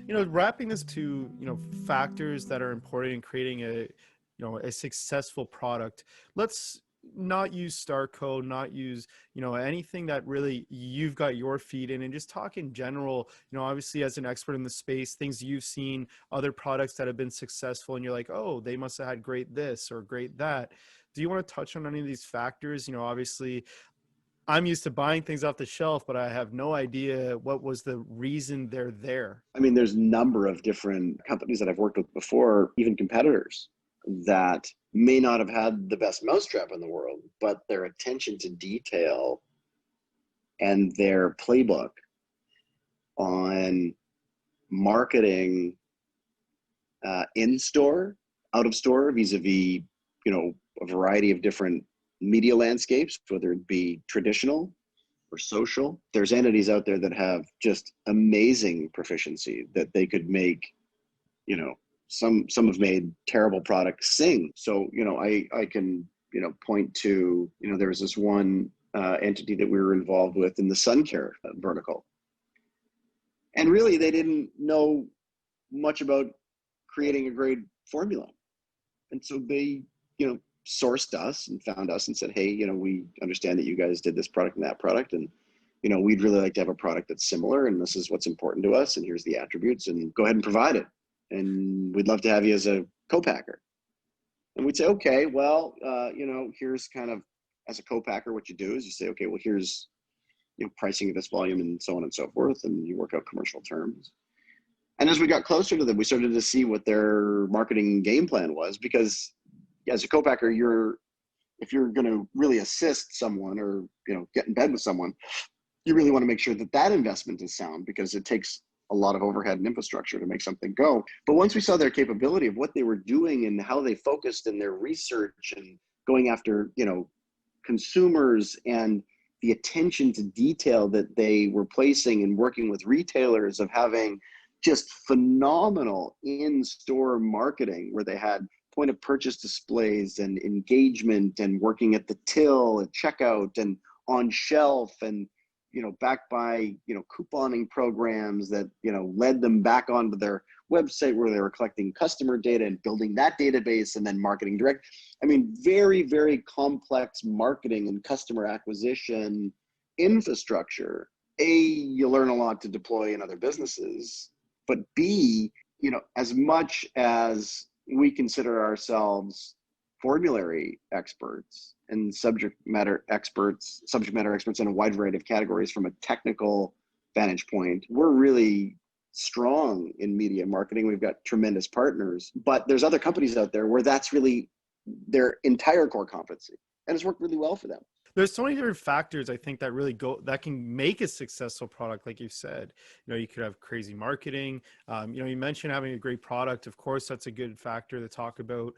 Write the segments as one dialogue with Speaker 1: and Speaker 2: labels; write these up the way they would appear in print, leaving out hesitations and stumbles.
Speaker 1: wrapping this to, factors that are important in creating a successful product. Let's not use Starco, not use, anything that really you've got your feet in, and just talk in general, obviously as an expert in the space, things you've seen, other products that have been successful, and you're like, oh, they must have had great this or great that. Do you want to touch on any of these factors? Obviously I'm used to buying things off the shelf, but I have no idea what was the reason they're there.
Speaker 2: I mean, there's a number of different companies that I've worked with before, even competitors, that may not have had the best mousetrap in the world, but their attention to detail and their playbook on marketing in store, out of store, vis-a-vis, a variety of different media landscapes, whether it be traditional or social. There's entities out there that have just amazing proficiency that they could make, some have made terrible products sing. So, I can, point to, there was this one entity that we were involved with in the sun care vertical. And really, they didn't know much about creating a great formula. And so they, sourced us and found us and said, hey, we understand that you guys did this product and that product. And, we'd really like to have a product that's similar. And this is what's important to us. And here's the attributes, and go ahead and provide it. And we'd love to have you as a co-packer. And we'd say, okay, well, here's kind of, as a co-packer, what you do is you say, okay, well, here's, pricing of this volume and so on and so forth. And you work out commercial terms. And as we got closer to them, we started to see what their marketing game plan was, because as a co-packer, if you're going to really assist someone or, get in bed with someone, you really want to make sure that that investment is sound, because it takes a lot of overhead and infrastructure to make something go. But once we saw their capability of what they were doing and how they focused in their research and going after, consumers, and the attention to detail that they were placing and working with retailers, of having just phenomenal in-store marketing where they had point of purchase displays and engagement and working at the till and checkout and on shelf, and backed by couponing programs that led them back onto their website where they were collecting customer data and building that database and then marketing direct. I mean, very, very complex marketing and customer acquisition infrastructure. A, you learn a lot to deploy in other businesses, but B, as much as we consider ourselves formulary experts and subject matter experts in a wide variety of categories from a technical vantage point, we're really strong in media marketing. We've got tremendous partners, but there's other companies out there where that's really their entire core competency, and it's worked really well for them.
Speaker 1: There's so many different factors, I think, that can make a successful product. Like you said, you could have crazy marketing. You mentioned having a great product. Of course, that's a good factor to talk about.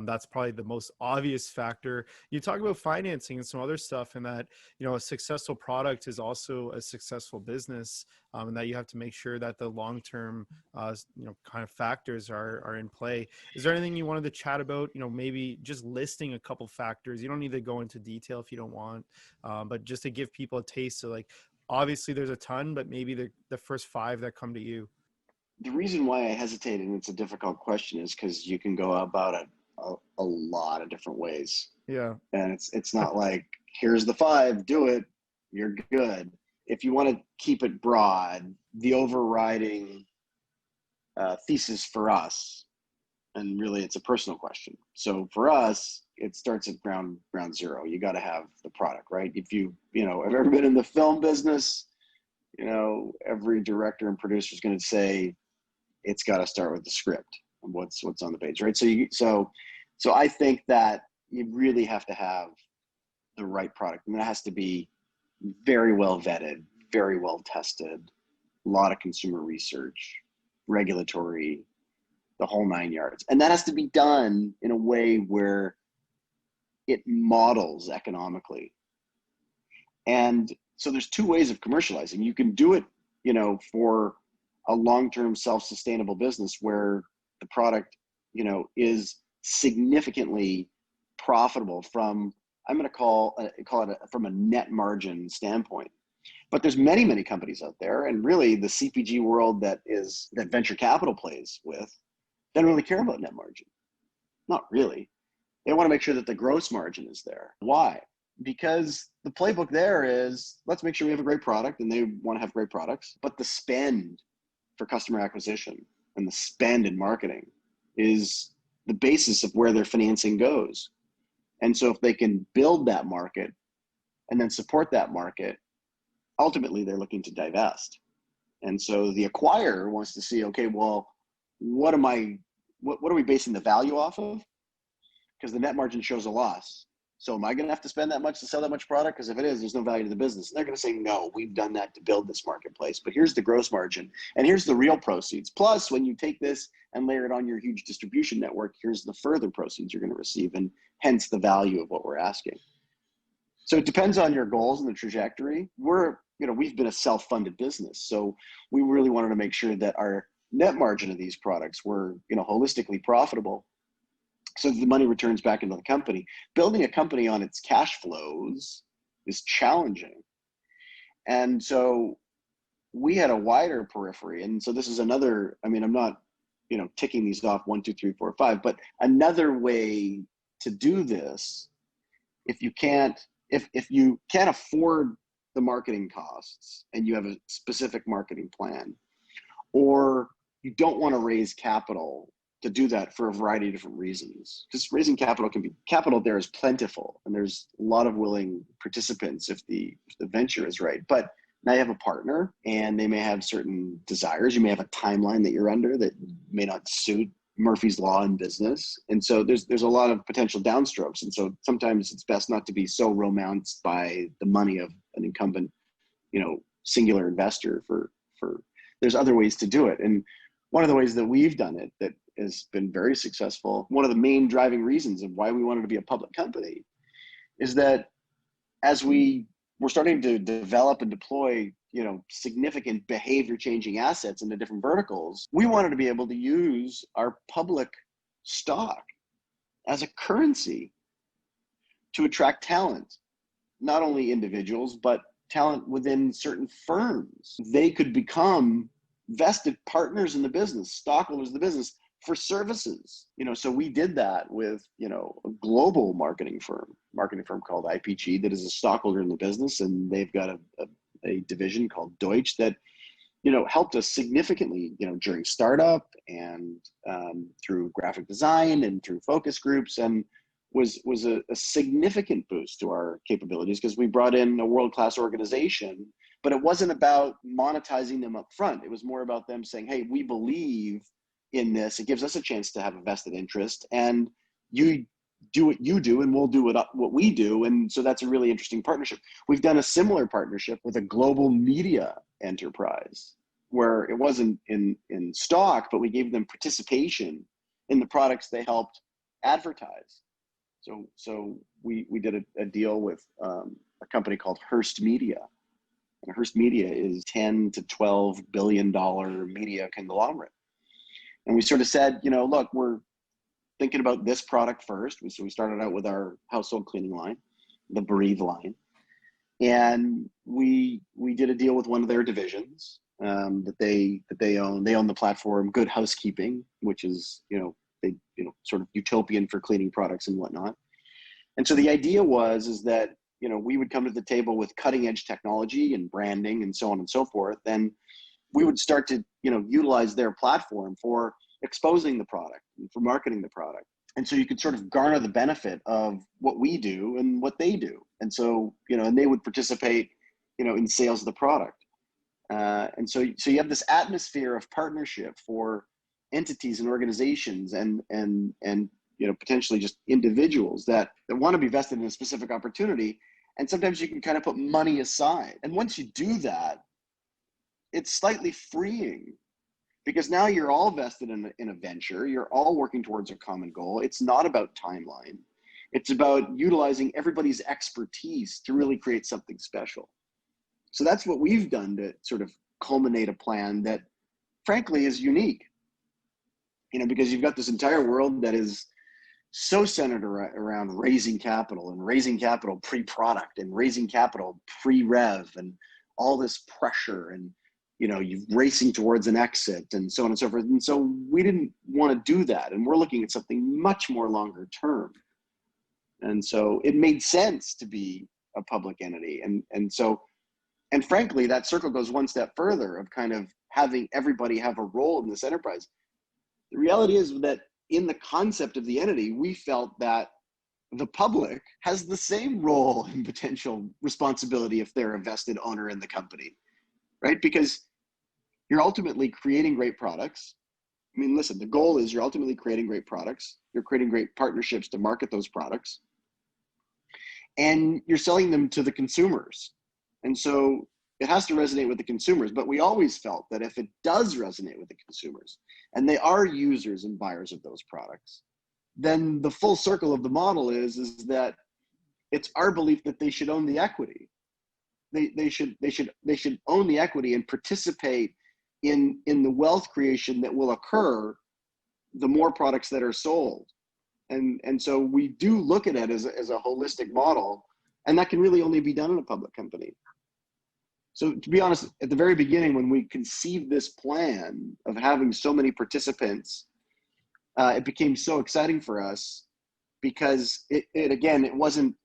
Speaker 1: That's probably the most obvious factor. You talk about financing and some other stuff, and that, a successful product is also a successful business, and that you have to make sure that the long-term, kind of factors are in play. Is there anything you wanted to chat about? Maybe just listing a couple factors. You don't need to go into detail if you don't want, but just to give people a taste of, like, obviously there's a ton, but maybe the first 5 that come to you.
Speaker 2: The reason why I hesitate, and it's a difficult question, is because you can go about it a lot of different ways.
Speaker 1: Yeah.
Speaker 2: And it's not like, here's the 5, do it, you're good. If you want to keep it broad, the overriding thesis for us, and really it's a personal question. So for us, it starts at ground zero. You got to have the product, right? If have ever been in the film business, every director and producer is going to say it's got to start with the script and what's on the page, right? So I think that you really have to have the right product, and it has to be very well vetted, very well tested, a lot of consumer research, regulatory, the whole 9 yards. And that has to be done in a way where it models economically. And so there's 2 ways of commercializing. You can do it, for a long-term self-sustainable business where the product, is significantly profitable from, I'm going to call it from a net margin standpoint. But there's many, many companies out there, and really the CPG world that venture capital plays with, they don't really care about net margin. Not really. They want to make sure that the gross margin is there. Why? Because the playbook there is, let's make sure we have a great product, and they want to have great products, but the spend for customer acquisition and the spend in marketing is the basis of where their financing goes. And so if they can build that market and then support that market, ultimately they're looking to divest. And so the acquirer wants to see, okay, well, what are we basing the value off of? Because the net margin shows a loss. So am I going to have to spend that much to sell that much product? Because if it is, there's no value to the business. And they're going to say, no, we've done that to build this marketplace. But here's the gross margin, and here's the real proceeds. Plus, when you take this and layer it on your huge distribution network, here's the further proceeds you're going to receive, and hence the value of what we're asking. So it depends on your goals and the trajectory. We've been a self-funded business, so we really wanted to make sure that our net margin of these products were, holistically profitable, so the money returns back into the company. Building a company on its cash flows is challenging. And so we had a wider periphery. And so this is another, I'm not, ticking these off 1, 2, 3, 4, 5, but another way to do this, if you can't afford the marketing costs and you have a specific marketing plan, or you don't want to raise capital to do that for a variety of different reasons, because raising capital there is plentiful, and there's a lot of willing participants if the venture is right. But now you have a partner, and they may have certain desires. You may have a timeline that you're under that may not suit Murphy's Law in business, and so there's a lot of potential downstrokes. And so sometimes it's best not to be so romanced by the money of an incumbent, singular investor. For there's other ways to do it, and one of the ways that we've done it that has been very successful, one of the main driving reasons of why we wanted to be a public company, is that as we were starting to develop and deploy, significant behavior changing assets into different verticals, we wanted to be able to use our public stock as a currency to attract talent, not only individuals, but talent within certain firms. They could become vested partners in the business, stockholders of the business, for services. So we did that with, a global marketing firm called IPG that is a stockholder in the business, and they've got a division called Deutsch that, helped us significantly, during startup and through graphic design and through focus groups, and was a significant boost to our capabilities, because we brought in a world-class organization. But it wasn't about monetizing them up front. It was more about them saying, hey, we believe in this. It gives us a chance to have a vested interest, and you do what you do and we'll do what we do. And so that's a really interesting partnership. We've done a similar partnership with a global media enterprise where it wasn't in stock, but we gave them participation in the products they helped advertise. So we did a deal with a company called Hearst Media. And Hearst Media is $10 to $12 billion media conglomerate. And we sort of said, look, we're thinking about this product first. So we started out with our household cleaning line, the Breathe line. And we did a deal with one of their divisions that they own. They own the platform Good Housekeeping, which is, sort of utopian for cleaning products and whatnot. And so the idea is that, we would come to the table with cutting edge technology and branding and so on and so forth. And we would start to, utilize their platform for exposing the product and for marketing the product. And so you could sort of garner the benefit of what we do and what they do. And so, and they would participate, in sales of the product. And so you have this atmosphere of partnership for entities and organizations and potentially just individuals that want to be vested in a specific opportunity. And sometimes you can kind of put money aside. And once you do that, it's slightly freeing, because now you're all vested in a venture. You're all working towards a common goal. It's not about timeline. It's about utilizing everybody's expertise to really create something special. So that's what we've done to sort of culminate a plan that frankly is unique, because you've got this entire world that is so centered around raising capital, and raising capital pre-product, and raising capital pre-rev, and all this pressure and, you're racing towards an exit and so on and so forth. And so we didn't want to do that. And we're looking at something much more longer term. And so it made sense to be a public entity. And frankly, that circle goes one step further of kind of having everybody have a role in this enterprise. The reality is that in the concept of the entity, we felt that the public has the same role and potential responsibility if they're a vested owner in the company, right? Because you're ultimately creating great products. I mean, listen, the goal is you're ultimately creating great products. You're creating great partnerships to market those products. And you're selling them to the consumers. And so it has to resonate with the consumers. But we always felt that if it does resonate with the consumers, and they are users and buyers of those products, then the full circle of the model is that it's our belief that they should own the equity. They should own the equity and participate in the wealth creation that will occur the more products that are sold. And so we do look at it as a holistic model, and that can really only be done in a public company. So to be honest, at the very beginning, when we conceived this plan of having so many participants, it became so exciting for us because it wasn't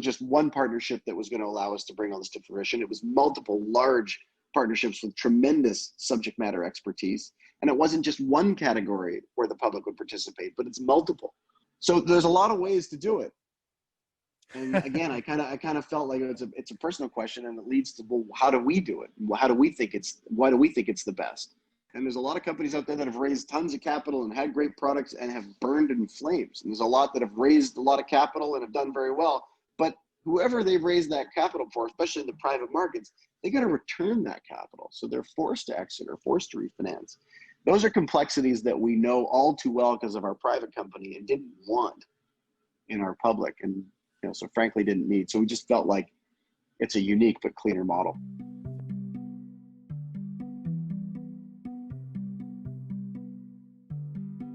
Speaker 2: just one partnership that was going to allow us to bring all this to fruition. It was multiple large partnerships with tremendous subject matter expertise. And it wasn't just one category where the public would participate, but it's multiple. So there's a lot of ways to do it. And again, I kind of felt like it's a personal question, and it leads to, well, how do we do it? Why do we think it's the best? And there's a lot of companies out there that have raised tons of capital and had great products and have burned in flames. And there's a lot that have raised a lot of capital and have done very well. But whoever they've raised that capital for, especially in the private markets, they got to return that capital. So they're forced to exit or forced to refinance. Those are complexities that we know all too well because of our private company and didn't want in our public. And so frankly didn't need. So we just felt like it's a unique but cleaner model.